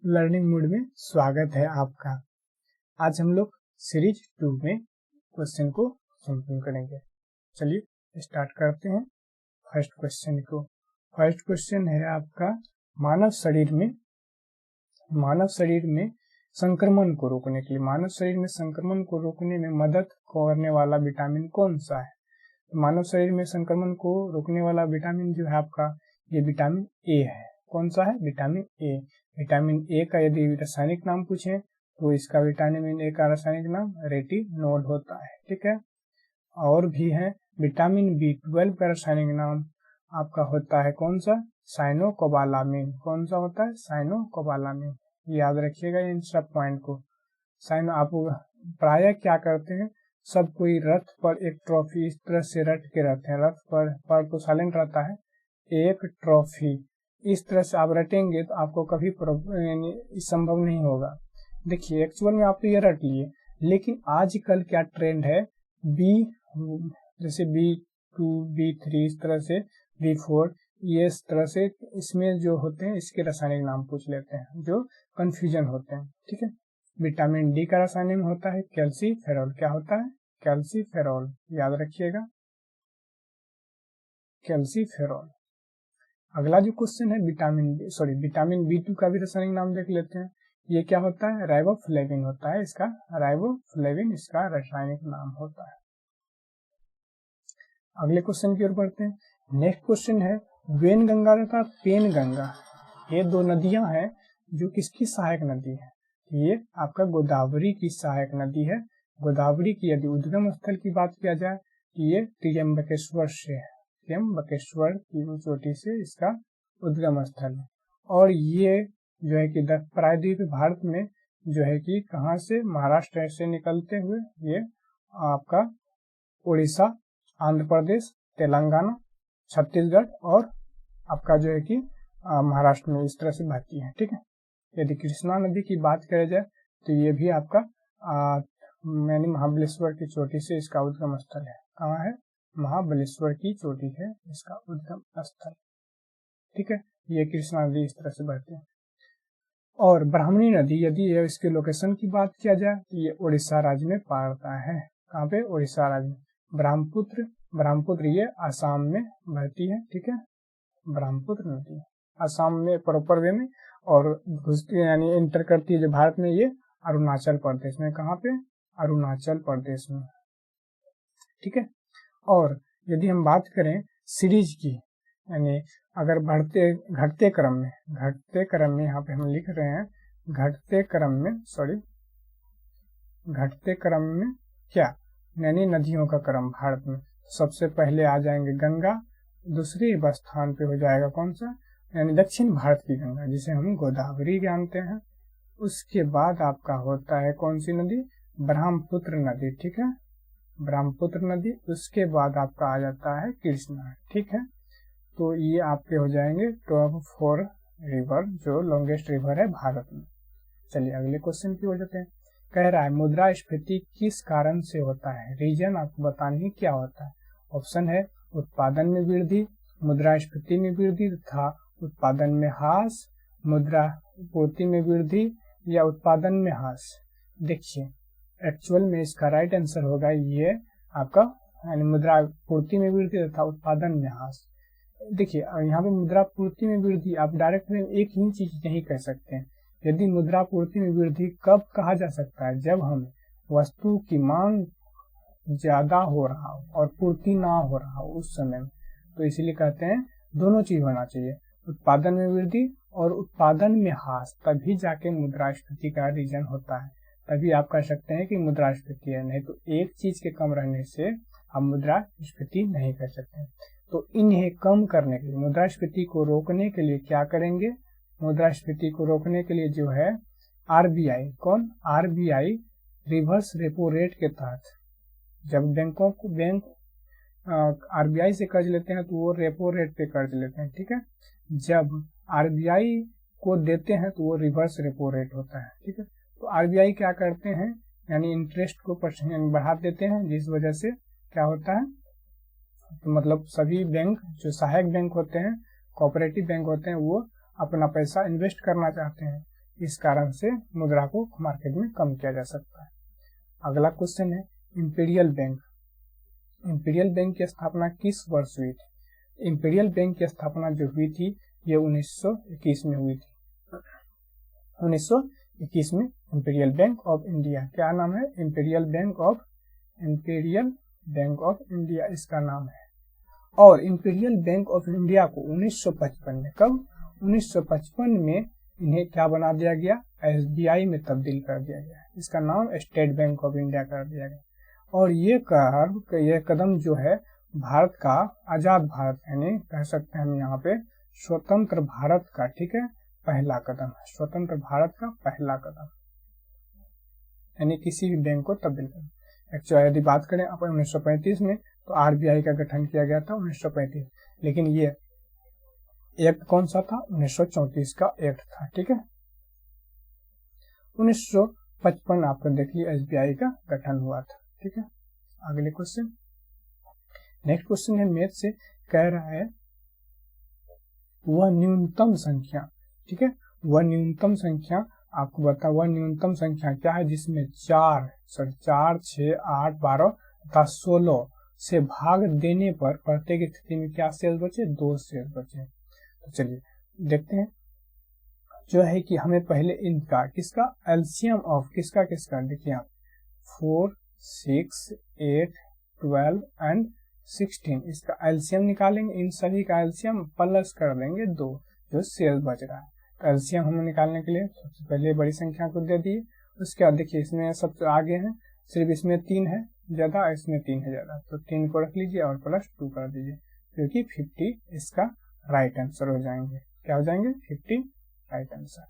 Learning mode में स्वागत है आपका। आज हम लोग सीरीज 2 में क्वेश्चन को संपूर्ण करेंगे। चलिए स्टार्ट करते हैं फर्स्ट क्वेश्चन को। फर्स्ट क्वेश्चन है आपका, मानव शरीर में संक्रमण को रोकने के लिए, मानव शरीर में संक्रमण को रोकने में मदद करने वाला विटामिन कौन सा है। मानव शरीर में संक्रमण को रोकने वाला विटामिन जो है आपका, ये विटामिन ए है। कौन सा है? Vitamin A. विटामिन ए का यदि रासायनिक नाम पूछे तो इसका विटामिन ए का रासायनिक नाम रेटिनोल होता है। ठीक है, और भी है विटामिन B12 का रासायनिक नाम आपका होता है कौन सा? साइनोकोबालामिन। कौन सा होता है? साइनोकोबालामिन। याद रखिएगा इन सब पॉइंट को। आप प्राय क्या करते हैं, सब कोई रथ पर एक ट्रॉफी इस तरह से रट के रहते हैं। रथ पर तो साइलेंट रहता है, एक ट्रॉफी इस तरह से आप रटेंगे तो आपको कभी संभव नहीं होगा। देखिए एक्चुअल में आप तो ये रट लिए, लेकिन आजकल क्या ट्रेंड है, जैसे B2 B3 इस तरह से B4 ये इस तरह से इसमें जो होते हैं इसके रासायनिक नाम पूछ लेते हैं, जो कंफ्यूजन होते हैं। ठीक है, विटामिन डी का रासायनिक होता है कैल्सीफेरॉल। क्या होता है? कैल्सीफेरॉल। याद रखिएगा, कैल्सीफेरॉल। अगला जो क्वेश्चन है विटामिन B2 का भी रासायनिक नाम देख लेते हैं। ये क्या होता है? राइबोफ्लेविन होता है इसका, राइबोफ्लेविन इसका रासायनिक नाम होता है। अगले क्वेश्चन की ओर बढ़ते हैं। नेक्स्ट क्वेश्चन है, वेनगंगा तथा पेनगंगा, ये दो नदियां हैं जो किसकी सहायक नदी है? ये आपका गोदावरी की सहायक नदी है। गोदावरी की यदि उद्गम स्थल की बात किया जाए तो ये त्र्यंबकेश्वर से है। त्र्यंबकेश्वर की चोटी से इसका उद्गम स्थल है। और ये जो है कि प्रायद्वीप भारत में जो है कि कहाँ से, महाराष्ट्र से निकलते हुए ये आपका उड़ीसा, आंध्र प्रदेश, तेलंगाना, छत्तीसगढ़ और आपका जो है कि महाराष्ट्र में इस तरह से बहती है। ठीक है, यदि कृष्णा नदी की बात करें जाए तो ये भी आपका महाबलेश्वर की चोटी से इसका उद्गम स्थल है। कहाँ है? महाबलेश्वर की चोटी है इसका उद्गम स्थल। ठीक है, ये कृष्णा नदी इस तरह से बहती है। और ब्राह्मणी नदी, यदि इसके लोकेशन की बात किया जाए तो ये उड़ीसा राज्य में पड़ता है। कहाँ पे? उड़ीसा राज्य में। ब्रह्मपुत्र ये आसाम में बहती है। ठीक है, ब्रह्मपुत्र नदी आसाम में प्रॉपर वे में, और घुसती यानी इंटर करती है जो भारत में, ये अरुणाचल प्रदेश में। कहाँ पे? अरुणाचल प्रदेश में। ठीक है, और यदि हम बात करें सीरीज की, यानी अगर घटते क्रम में यहाँ पे हम लिख रहे हैं घटते क्रम में क्या, यानी नदियों का क्रम भारत में सबसे पहले आ जाएंगे गंगा, दूसरे स्थान पे हो जाएगा कौन सा, यानी दक्षिण भारत की गंगा जिसे हम गोदावरी जानते हैं। उसके बाद आपका होता है कौन सी नदी? ब्रह्मपुत्र नदी। ठीक है, ब्रह्मपुत्र नदी। उसके बाद आपका आ जाता है कृष्णा। ठीक है, तो ये आपके हो जाएंगे टॉप 4 रिवर, जो लॉन्गेस्ट रिवर है भारत में। चलिए अगले क्वेश्चन की ओर जाते हैं। कह रहा है मुद्रास्फीति किस कारण से होता है? रीजन आपको बतानी क्या होता है। ऑप्शन है उत्पादन में वृद्धि, मुद्रास्फीति में वृद्धि तथा उत्पादन में ह्रास, मुद्रा पूर्ति में वृद्धि या उत्पादन में ह्रास। देखिए एक्चुअल में इसका राइट आंसर होगा ये आपका, यानी मुद्रा पूर्ति में वृद्धि तथा उत्पादन में ह्रास। देखिए यहाँ पे मुद्रा पूर्ति में वृद्धि आप डायरेक्ट में एक ही चीज नहीं कह सकते हैं। यदि मुद्रा पूर्ति में वृद्धि कब कहा जा सकता है? जब हम वस्तु की मांग ज्यादा हो रहा हो और पूर्ति ना हो रहा हो उस समय में, तो इसीलिए कहते हैं दोनों चीज होना चाहिए, उत्पादन में वृद्धि और उत्पादन में ह्रास, तभी जाके मुद्रास्फीति का रीजन होता है। तभी आप कह सकते हैं कि मुद्रास्फीति है, नहीं तो एक चीज के कम रहने से हम मुद्रास्फीति नहीं कर सकते। तो इन्हें कम करने के लिए, मुद्रास्फीति को रोकने के लिए क्या करेंगे? मुद्रास्फीति को रोकने के लिए जो है RBI, कौन? RBI रिवर्स रेपो रेट के तहत, जब बैंक RBI से कर्ज लेते हैं तो वो रेपो रेट पे कर्ज लेते हैं। ठीक है, जब RBI को देते हैं तो वो रिवर्स रेपो रेट होता है। ठीक है, तो RBI क्या करते हैं, यानी इंटरेस्ट को परसेंट बढ़ा देते हैं, जिस वजह से क्या होता है, तो मतलब सभी बैंक जो सहायक बैंक होते हैं, कोऑपरेटिव बैंक होते हैं, वो अपना पैसा इन्वेस्ट करना चाहते हैं। इस कारण से मुद्रा को मार्केट में कम किया जा सकता है। अगला क्वेश्चन है इंपीरियल बैंक। इंपीरियल बैंक की स्थापना किस वर्ष हुई थी? इंपीरियल बैंक की स्थापना जो हुई थी ये 1921 में हुई थी। 1921 में इंपीरियल बैंक ऑफ इंडिया, क्या नाम है? इंपीरियल बैंक ऑफ इंडिया इसका नाम है। और इंपीरियल बैंक ऑफ इंडिया को 1955 में, कब? 1955 में इन्हें क्या बना दिया गया? SBI में तब्दील कर दिया गया। इसका नाम स्टेट बैंक ऑफ इंडिया कर दिया गया। और ये कदम जो है भारत का, आजाद भारत यानी कह सकते हैं हम यहाँ पे स्वतंत्र भारत का, ठीक है, पहला कदम है। स्वतंत्र भारत का पहला कदम यानी किसी भी बैंक को तब्दील करना। एक्चुअली यदि बात करें अपन 1935 में तो RBI का गठन किया गया था 1935, लेकिन ये एक्ट कौन सा था? 1934 का एक्ट था, ठीक है। 1955 आपको देख लिया SBI का गठन हुआ था, ठीक है। अगले क्वेश्चन, नेक्स्ट क्वेश्चन है मैथ से, कह रहा है वह न्यूनतम संख्या, ठीक है, वह न्यूनतम संख्या आपको बता, वह न्यूनतम संख्या क्या है जिसमें 4, 6, 8, 12 तथा 16 से भाग देने पर प्रत्येक स्थिति में क्या शेष बचे? 2 शेष बचे। तो चलिए देखते हैं जो है कि हमें पहले इनका किसका एलसीएम ऑफ किसका देखिए आप 4, 6, 8, 12 एंड 16 इसका एलसीएम निकालेंगे। इन सभी का एलसीएम प्लस कर देंगे 2 जो शेष बच रहा है। तो एलसीएम हमें निकालने के लिए सबसे पहले बड़ी संख्या को दे दिए, उसके बाद देखिए इसमें सबसे आगे है, सिर्फ इसमें 3 है ज्यादा, इसमें 3 है ज्यादा, तो 3 को रख लीजिए और प्लस 2 कर दीजिए, क्योंकि 50 इसका राइट आंसर हो जाएंगे। क्या हो जाएंगे? 50 राइट आंसर।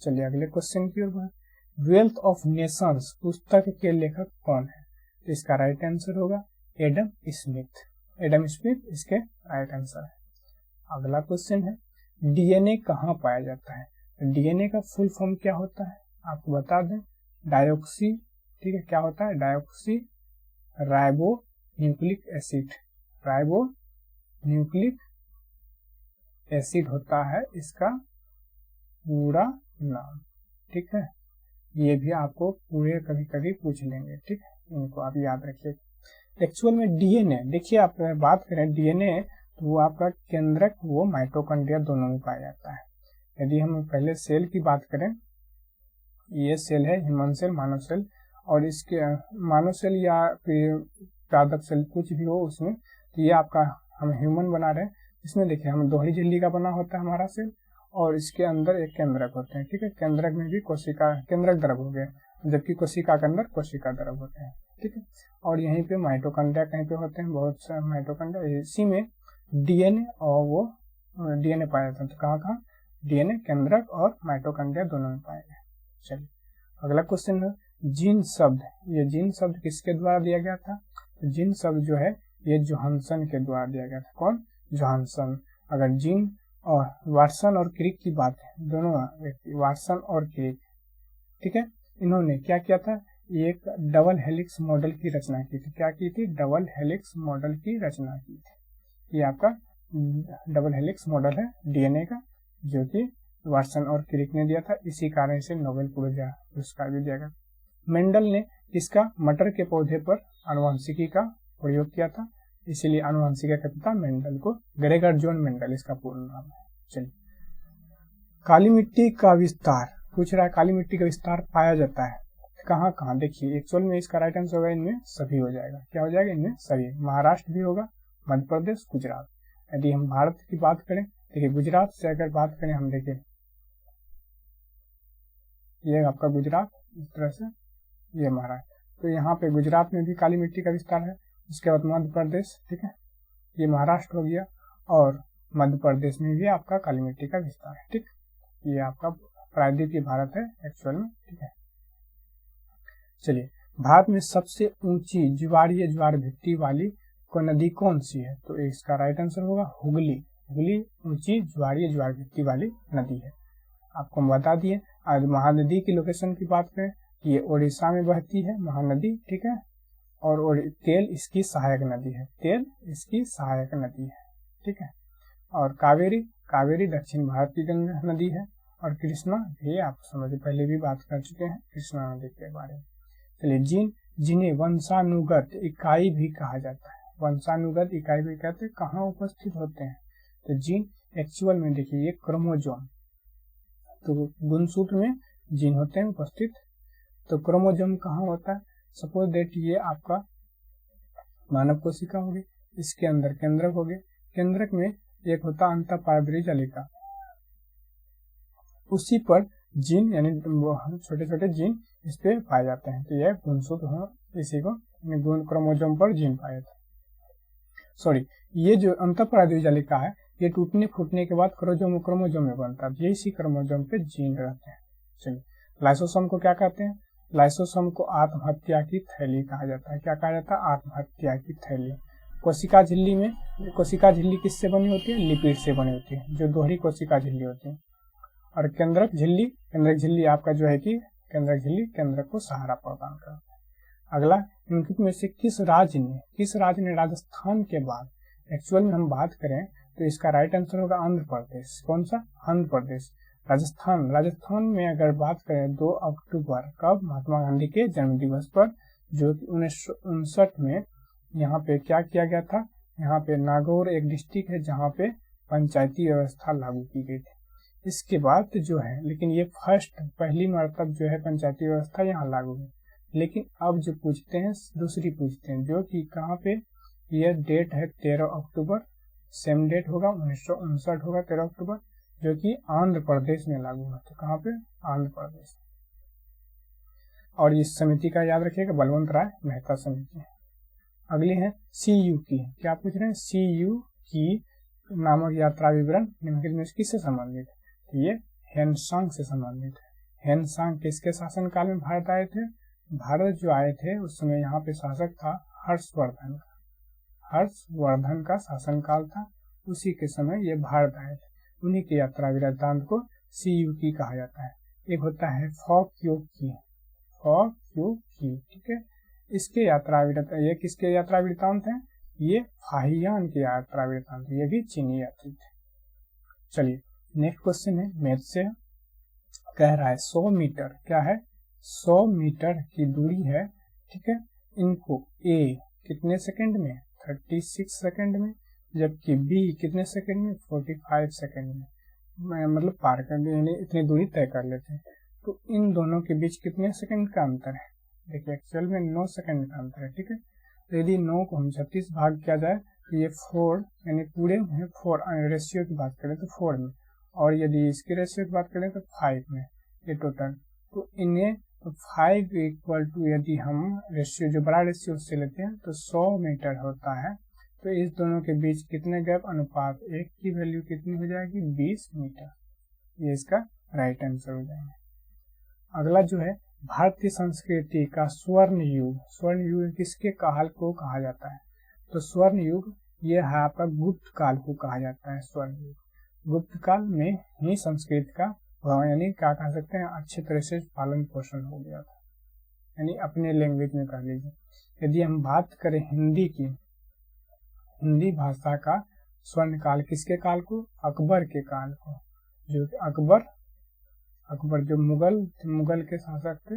चलिए अगले क्वेश्चन की ओर बढ़े। वेल्थ ऑफ नेशंस पुस्तक के लेखक कौन है? तो इसका राइट आंसर होगा एडम स्मिथ। एडम स्मिथ इसके राइट आंसर है। अगला क्वेश्चन है डीएनए कहाँ पाया जाता है? डीएनए का फुल फॉर्म क्या होता है आपको बता दें, डायोक्सी, ठीक है, क्या होता है? डायोक्सी ribo nucleic acid, ribo nucleic acid होता है इसका पूरा नाम, ठीक है। ये भी आपको पूरे कभी कभी पूछ लेंगे, ठीक है, इनको आप याद रखिए। एक्चुअल में डीएनए, देखिए आप बात करें डीएनए तो वो आपका केंद्रक वो माइटोकॉन्ड्रिया दोनों में पाया जाता है। यदि हम पहले सेल की बात करें, ये सेल है ह्यूमन सेल, मानव सेल, और इसके मानव सेल या फिर पादप सेल कुछ भी हो उसमें, तो ये आपका हम ह्यूमन बना रहे हैं। इसमें देखिए हम दोहरी झिल्ली का बना होता है हमारा सेल, और इसके अंदर एक केंद्रक होते हैं, ठीक है। केंद्रक में भी कोशिका, केंद्रक द्रव हो गए, जबकि कोशिका के अंदर कोशिका द्रव होते हैं, ठीक है। और यहीं पे माइटोकॉन्ड्रिया कहीं पे होते हैं, बहुत सारे माइटोकॉन्ड्रिया, इसी में डीएनए और वो डीएनए पाया जाता है। तो कहाँ डीएनए केंद्रक और माइटोकॉन्ड्रिया दोनों में पाए गए। चलिए अगला क्वेश्चन है जीन शब्द, ये जीन शब्द किसके द्वारा दिया गया था? तो जीन शब्द जो है ये जोहानसन के द्वारा दिया गया था। कौन? जोहानसन। अगर जीन और वाटसन और क्रिक की बात है, दोनों व्यक्ति वाटसन और क्रिक, ठीक है, इन्होंने क्या किया था? एक डबल हेलिक्स मॉडल की रचना की थी। क्या की थी? डबल हेलिक्स मॉडल की रचना की थी। ये आपका डबल हेलिक्स मॉडल है डीएनए का, जो कि वाटसन और क्रिक ने दिया था। इसी कारण से नोबेल पुरस्कार भी दिया गया। मेंडल ने इसका मटर के पौधे पर आनुवंशिकी का प्रयोग किया था, इसीलिए आनुवंशिकी के पिता मेंडल को ग्रेगर जॉन मेंडल इसका पूर्ण नाम है। चलिए काली मिट्टी का विस्तार पूछ रहा है, काली मिट्टी का विस्तार पाया जाता है कहाँ कहाँ? देखिए एक्चुअल में इसका राइट आंसर होगा इनमें सभी हो जाएगा। क्या हो जाएगा? इनमें सभी। महाराष्ट्र भी होगा, मध्य प्रदेश, गुजरात। यदि हम भारत की बात करें, देखिए गुजरात से अगर बात करें हम, देखिए ये आपका गुजरात, इस तरह से ये महाराष्ट्र, तो यहाँ पे गुजरात में भी काली मिट्टी का विस्तार है। उसके बाद मध्य प्रदेश, ठीक है, ये महाराष्ट्र हो गया, और मध्य प्रदेश में भी आपका काली मिट्टी का विस्तार है, ठीक। ये आपका प्रायद्वीपीय भारत है एक्चुअल में, ठीक है। चलिए भारत में सबसे ऊंची ज्वारीय ज्वार भित्ति वाली को नदी कौन सी है? तो इसका राइट आंसर होगा हुगली। हुगली ऊंची ज्वारीय ज्वार भित्ति वाली नदी है। आपको हम बता दिए। आज महानदी की लोकेशन की बात करें, ये उड़ीसा में बहती है महानदी, ठीक है, और तेल इसकी सहायक नदी है, तेल इसकी सहायक नदी है, ठीक है। और कावेरी, कावेरी दक्षिण भारत की गंगा नदी है, और कृष्णा भी आप समझिए, पहले भी बात कर चुके हैं कृष्णा नदी के बारे में। चलिए, जीन जिन्हें वंशानुगत इकाई भी कहा जाता है, वंशानुगत इकाई भी कहते हैं, कहाँ उपस्थित होते हैं? तो जीन एक्चुअल में देखिए ये क्रोमोजोम, तो गुणसूत्र में जीन होते हैं उपस्थित। तो क्रोमोजोम कहाँ होता है? सपोज दैट ये आपका मानव कोशिका होगी, इसके अंदर केंद्रक हो गए, केंद्रक में एक होता अंतःपारदृढ़ जालिका, उसी पर जीन यानी छोटे छोटे जीन इस पे पाए जाते हैं। तो यह गुणसूत्र इसी को क्रोमोजोम पर जीन पाए थे। सॉरी, ये जो अंतःपारदृढ़ जालिका है ये टूटने फूटने के बाद क्रोमोजोम में बनता है, ये इसी क्रोमोजोम पे जीन रहते हैं। चलिए, लाइसोसोम को क्या कहते हैं? लाइसोसोम को आत्महत्या की थैली कहा जाता है। क्या कहा जाता है? आत्महत्या की थैली। कोशिका झिल्ली में, कोशिका झिल्ली किससे बनी होती है? लिपिड से बनी होती है, जो दोहरी कोशिका झिल्ली होती है। और केंद्रक झिल्ली आपका जो है कि केंद्रक झिल्ली केंद्रक को सहारा प्रदान करता है। अगला, निम्नलिखित में से किस राज्य ने राजस्थान के बाद, एक्चुअल में हम बात करें तो इसका राइट आंसर होगा आंध्र प्रदेश। कौन सा? आंध्र प्रदेश। राजस्थान में अगर बात करें 2 अक्टूबर, कब? महात्मा गांधी के जन्म दिवस पर, जो कि 1959 में यहाँ पे क्या किया गया था? यहाँ पे नागौर एक डिस्ट्रिक्ट है जहाँ पे पंचायती व्यवस्था लागू की गई थी। इसके बाद जो है, लेकिन ये पहली मरतब जो है पंचायती व्यवस्था यहाँ लागू हुई। लेकिन अब जो पूछते हैं दूसरी पूछते हैं, जो कि कहाँ पे, ये डेट है 13 अक्टूबर, सेम डेट होगा 1959 होगा 13 अक्टूबर, जो कि आंध्र प्रदेश में लागू हुआ था। कहाँ पे? आंध्र प्रदेश। और इस समिति का याद रखिएगा, बलवंत राय मेहता समिति। अगली है CU की, क्या पूछ रहे हैं? CU की नामक यात्रा विवरण निम्नलिखित में किससे संबंधित है? ये हेनसांग से संबंधित है। हेनसांग किसके शासन काल में भारत आए थे? भारत जो आए थे उस समय यहाँ पे शासक था हर्षवर्धन का शासन काल था, उसी के समय ये भारत आए थे। उन्हीं के यात्रा वृत्तांत को CU की कहा जाता है। एक होता है फॉक्यू की, ठीक है। इसके यात्रा वृत्तांत, ये किसके यात्रा वृत्तांत है? ये फाहियान के यात्रा वृत्तांत, ये भी चीनी यात्री थे। चलिए, नेक्स्ट क्वेश्चन है मैथ से, कह रहा है 100 मीटर, क्या है? 100 मीटर की दूरी है, ठीक है। इनको A कितने सेकंड में? 36 सेकंड में, जबकि B कितने सेकंड में? 45 सेकंड में, मतलब पार कर, यानी इतनी दूरी तय कर लेते हैं। तो इन दोनों के बीच कितने सेकंड का अंतर है? देखिए, एक्चुअल में 9 सेकंड का अंतर है, ठीक है। तो यदि 9 को हम 36 भाग किया जाए तो ये 4, यानी पूरे में 4 रेशियो की बात करें तो 4 में, और यदि इसके रेशियो की बात करें तो 5 में, ये टोटल। तो इन्हें 5 इक्वल टू, यदि हम रेशियो जो बड़ा रेशियो उससे लेते हैं तो 100 मीटर होता है। तो इस दोनों के बीच कितने गैप अनुपात, एक की वैल्यू कितनी हो जाएगी? 20 मीटर। ये इसका राइट आंसर हो जाएगा। अगला जो है, भारतीय संस्कृति का स्वर्ण युग किसके काल को कहा जाता है? तो स्वर्ण युग ये है आपका गुप्त काल को कहा जाता है। स्वर्ण युग, गुप्त काल में ही संस्कृत का, यानी क्या कह सकते हैं, अच्छे तरह से पालन पोषण हो गया था, यानी अपने लैंग्वेज में कह लीजिए। यदि हम बात करें हिंदी की, हिंदी भाषा का स्वर्ण काल किसके काल को? अकबर के काल को, जो कि अकबर जो मुगल के शासक थे,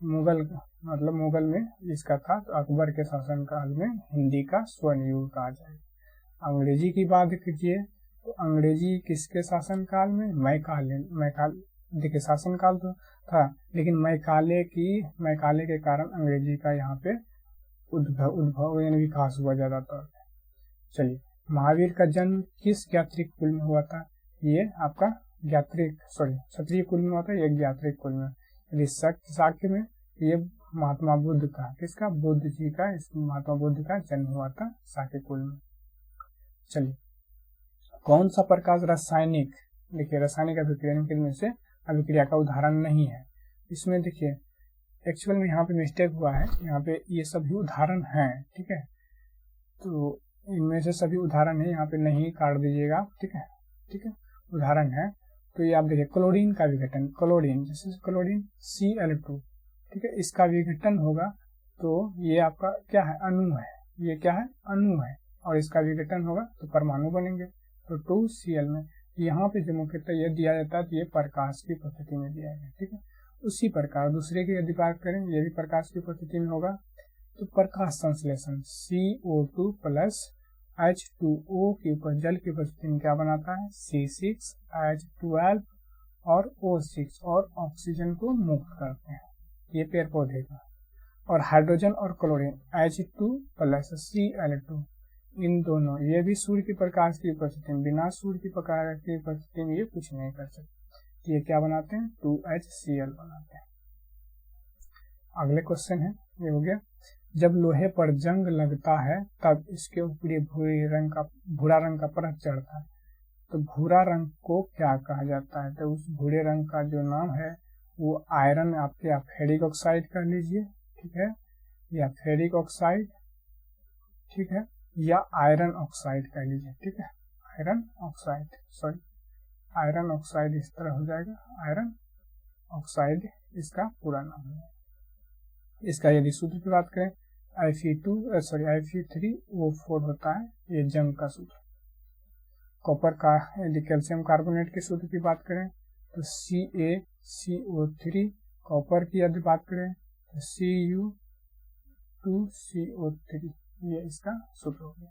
मुगल में इसका था, तो अकबर के शासन काल में हिंदी का स्वर्ण युग कहा जाएगा। अंग्रेजी की बात कीजिए तो अंग्रेजी किसके शासन काल में? मैकाले, देखिए शासन काल तो था, लेकिन मैकाले के कारण अंग्रेजी का यहाँ पे उद्भव यानी विकास हुआ ज्यादा तौर पे। चलिए, महावीर का जन्म किस ज्ञात्रिक कुल में हुआ था? ये आपका क्षत्रिय कुल में हुआ था, ये ज्ञात्रिक कुल में। यदि शाक्य में, ये महात्मा बुद्ध का, किसका? बुद्ध जी का, इस महात्मा बुद्ध का जन्म हुआ था शाक्य कुल में। चलिए, कौन सा प्रकाश रासायनिक, देखिए रासायनिक अभिक्रिया में से अभिक्रिया का उदाहरण नहीं है। इसमें देखिए एक्चुअल में यहाँ पे मिस्टेक हुआ है, यहाँ पे ये सभी उदाहरण हैं, ठीक है। तो इनमें से सभी उदाहरण है, यहाँ पे नहीं काट दीजिएगा, ठीक है, उदाहरण है। तो ये आप देखिए, क्लोरीन का विघटन, जैसे क्लोरीन Cl2, ठीक है, इसका विघटन होगा तो ये आपका क्या है? अणु है, ये क्या है? अणु है, और इसका विघटन होगा तो परमाणु बनेंगे। तो 2Cl में यहाँ पे जो मुख्यतः ये दिया जाता है तो ये प्रकाश की उपस्थिति में दिया गया, ठीक है। उसी प्रकार दूसरे की यदि बात करें, ये भी प्रकाश की उपस्थिति में होगा, तो प्रकाश संश्लेषण CO2 प्लस H2O के ऊपर जल की उपस्थिति में क्या बनाता है, C6H12 और O6 और ऑक्सीजन को मुक्त करते हैं, ये पेड़ पौधे का। और हाइड्रोजन और क्लोरीन H2 प्लस Cl2, इन दोनों ये भी सूर्य की प्रकाश की उपस्थिति में, बिना सूर्य की प्रकाश की उपस्थिति में ये कुछ नहीं कर सकते, ये क्या बनाते हैं, 2HCl बनाते हैं। अगले क्वेश्चन है, ये हो गया, जब लोहे पर जंग लगता है तब इसके ऊपरी भूरा रंग का परत चढ़ता है, तो भूरा रंग को क्या कहा जाता है, तो उस भूरे रंग का जो नाम है वो आयरन, आपके आप फेरिक ऑक्साइड कर लीजिए, ठीक है, या फेरिक ऑक्साइड, ठीक है, या आयरन ऑक्साइड कह लीजिए, ठीक है, iron oxide, sorry iron oxide इस तरह हो जाएगा, आयरन ऑक्साइड इसका पूरा नाम है। इसका यदि सूत्र की बात करें Fe3O4 होता है, ये जंग का सूत्र। कॉपर का यदि कैल्शियम कार्बोनेट के सूत्र की बात करें तो CaCO3, कॉपर की यदि बात करें तो Cu2CO3, ये इसका सूत्र हो गया।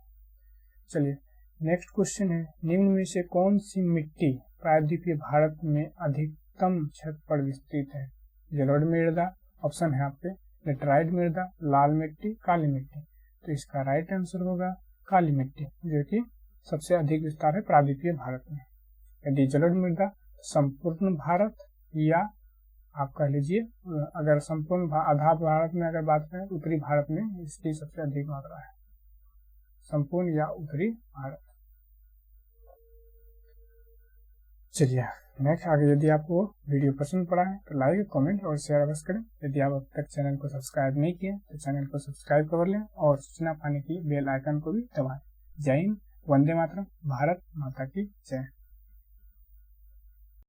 चलिए नेक्स्ट क्वेश्चन है, निम्न में से कौन सी मिट्टी प्रायद्वीपीय भारत में अधिकतम क्षेत्र पर विस्तृत है, जलोढ़ मृदा, ऑप्शन है आपके लेटराइट मृदा, लाल मिट्टी, काली मिट्टी, तो इसका राइट आंसर होगा काली मिट्टी, जो कि सबसे अधिक विस्तार है प्रायद्वीपीय भारत में। यदि जलोढ़ मृदा संपूर्ण भारत, या आप कह लीजिए अगर संपूर्ण आधा भारत में अगर बात करें, उत्तरी भारत में इसकी सबसे अधिक मात्रा है, संपूर्ण या उत्तरी भारत। चलिए नेक्स्ट आगे, यदि आपको वीडियो पसंद पड़ा है तो लाइक, कमेंट और शेयर अवश्य करें। यदि आप अब तक चैनल को सब्सक्राइब नहीं किए तो चैनल को सब्सक्राइब कर लें और सूचना पाने के लिए बेल आइकन को भी दबाएं। जय हिंद, वंदे मातरम, भारत माता की जय।